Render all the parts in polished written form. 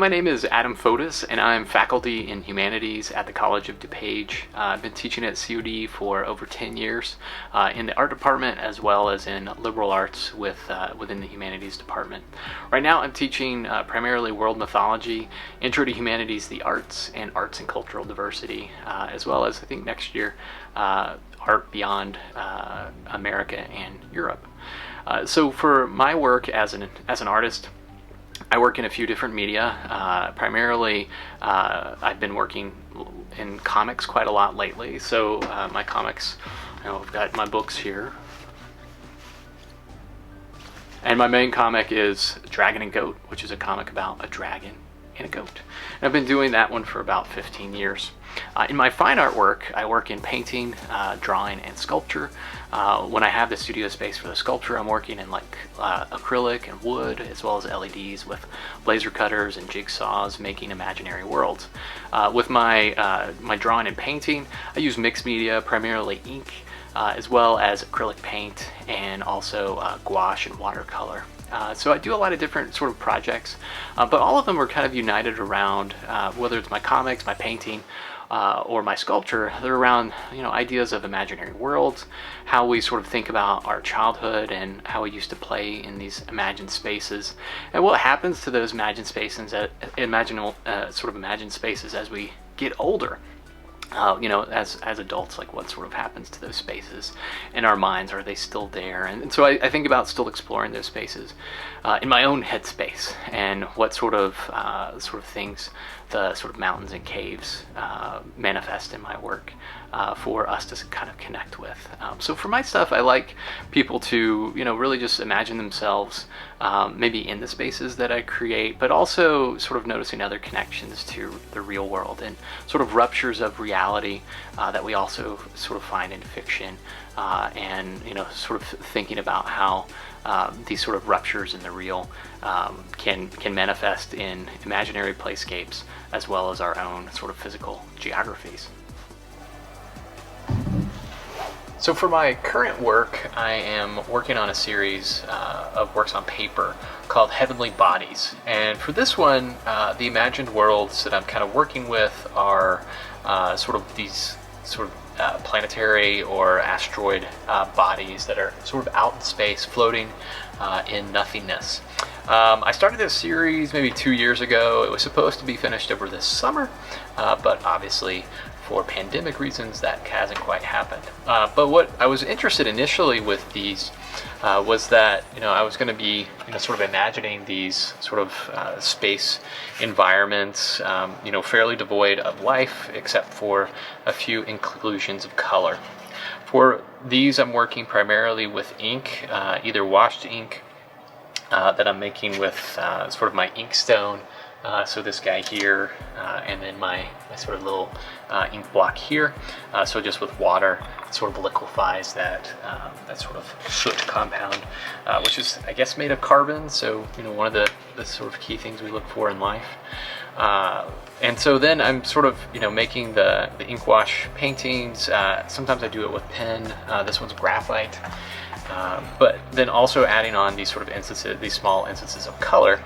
my name is Adam Fotos, and I'm faculty in humanities at the College of DuPage. I've been teaching at COD for over 10 years in the art department as well as in liberal arts within the humanities department. Right now I'm teaching primarily world mythology, intro to humanities, the arts and cultural diversity, as well as I think next year art beyond America and Europe. So for my work as an artist, I work in a few different media. Primarily, I've been working in comics quite a lot lately. So my comics, I've got my books here. And my main comic is Dragon and Goat, which is a comic about a dragon and a goat. And I've been doing that one for about 15 years. In my fine art work, I work in painting, drawing, and sculpture. When I have the studio space for the sculpture, I'm working in acrylic and wood, as well as LEDs with laser cutters and jigsaws, making imaginary worlds. With my drawing and painting, I use mixed media, primarily ink, as well as acrylic paint, and also gouache and watercolor. So I do a lot of different sort of projects, but all of them are kind of united around, whether it's my comics, my painting, or my sculpture, they're around ideas of imaginary worlds, how we sort of think about our childhood and how we used to play in these imagined spaces, and what happens to those imagined spaces, imagined spaces as we get older. As adults, like what sort of happens to those spaces in our minds? Are they still there? And so I think about still exploring those spaces in my own headspace, and what sort of things the sort of mountains and caves manifest in my work for us to kind of connect with. So for my stuff, I like people to really just imagine themselves maybe in the spaces that I create, but also sort of noticing other connections to the real world and sort of ruptures of reality that we also sort of find in fiction, and sort of thinking about how these sort of ruptures in the real can manifest in imaginary playscapes as well as our own sort of physical geographies. So for my current work, I am working on a series of works on paper called Heavenly Bodies. And for this one, the imagined worlds that I'm kind of working with are sort of these planetary or asteroid bodies that are sort of out in space, floating in nothingness. I started this series maybe 2 years ago. It was supposed to be finished over this summer, but obviously for pandemic reasons that hasn't quite happened. But what I was interested initially with these was that I was going to be sort of imagining these sort of space environments, fairly devoid of life except for a few inclusions of color. For these, I'm working primarily with ink, either washed ink that I'm making with sort of my inkstone. So this guy here, and then my sort of little ink block here. So just with water, it sort of liquefies that sort of soot compound, which is, I guess, made of carbon. So one of the sort of key things we look for in life. And so then I'm sort of making the ink wash paintings. Sometimes I do it with pen. This one's graphite. But then also adding on these sort of instances, these small instances of color.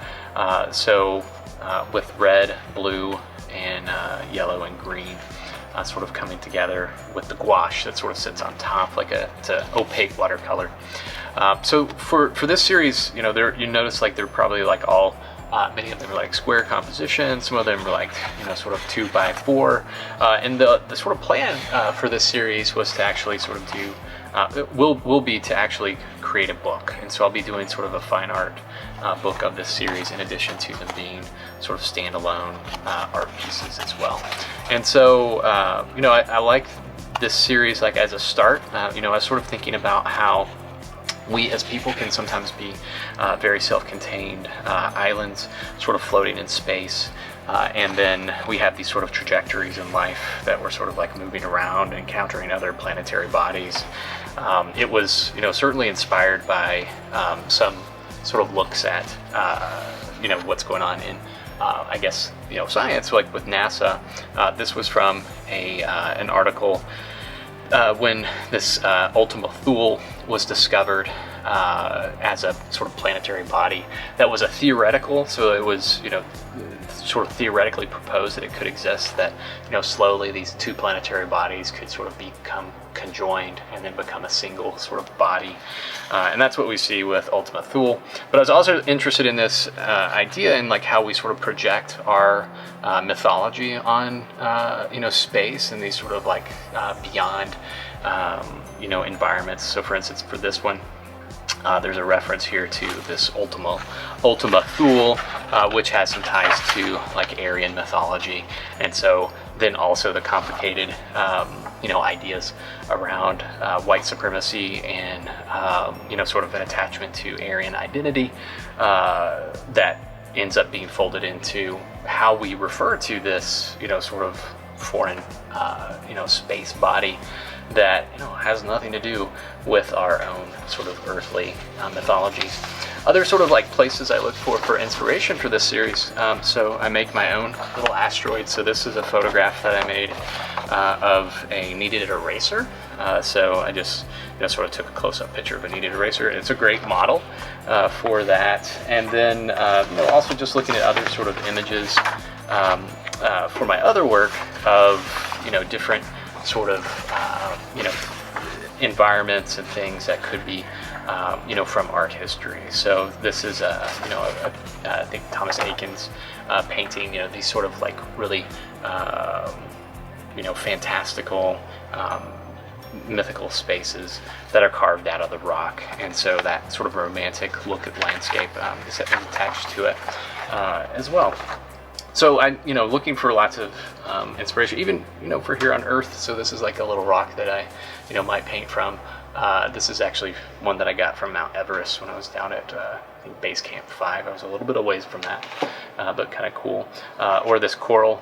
With red, blue, and yellow and green sort of coming together with the gouache that sort of sits on top like it's an opaque watercolor. So for this series, you notice they're probably all many of them are like square compositions. Some of them are like sort of 2 by 4. And the sort of plan for this series was to actually sort of do will be to actually create a book. And so I'll be doing sort of a fine art book of this series in addition to them being sort of standalone art pieces as well. And so I like this series as a start. I was sort of thinking about how we as people can sometimes be very self-contained islands sort of floating in space. And then we have these sort of trajectories in life that we're sort of moving around, encountering other planetary bodies. It was, certainly inspired by some sort of looks at, what's going on in, I guess, science, like with NASA. This was from an article when this Ultima Thule was discovered as a sort of planetary body that was a theoretical, so it was, sort of theoretically proposed that it could exist, that slowly these two planetary bodies could sort of become conjoined and then become a single sort of body, and that's what we see with Ultima Thule. But I was also interested in this idea in like how we sort of project our mythology on space and these sort of like beyond environments. So for instance, for this one, there's a reference here to this Ultima Thule, which has some ties to like Aryan mythology, and so then also the complicated ideas around white supremacy and sort of an attachment to Aryan identity that ends up being folded into how we refer to this sort of foreign space body that has nothing to do with our own sort of earthly mythologies. Other sort of like places I look for inspiration for this series. So I make my own little asteroid. So this is a photograph that I made of a kneaded eraser. So I just sort of took a close-up picture of a kneaded eraser. It's a great model for that. And then also just looking at other sort of images for my other work of different sort of environments and things that could be from art history. So this is I think Thomas Eakins painting these sort of like really fantastical mythical spaces that are carved out of the rock, and so that sort of romantic look at landscape is attached to it as well. So I, looking for lots of inspiration, even for here on Earth. So this is like a little rock that I, might paint from. This is actually one that I got from Mount Everest when I was down at I think Base Camp 5. I was a little bit away from that, but kind of cool. Or this coral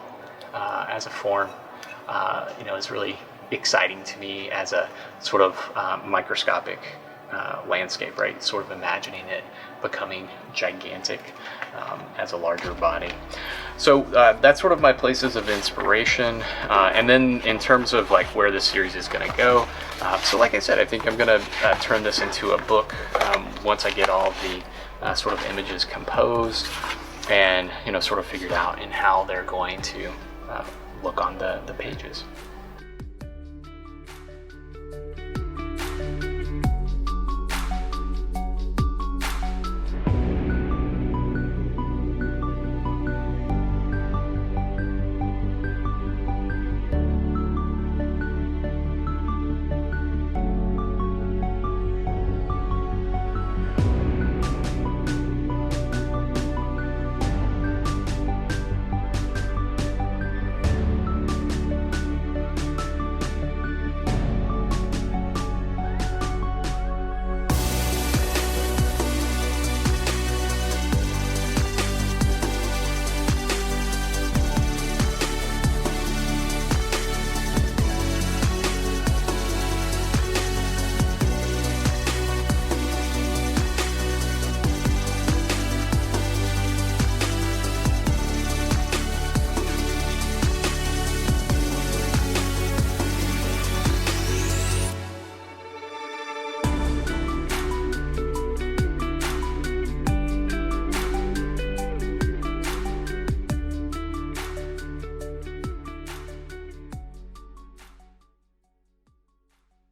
as a form, is really exciting to me as a sort of microscopic landscape, right? Sort of imagining it becoming gigantic as a larger body. So that's sort of my places of inspiration. And then in terms of like where this series is going to go, so like I said, I think I'm going to turn this into a book once I get all the sort of images composed and sort of figured out in how they're going to look on the pages.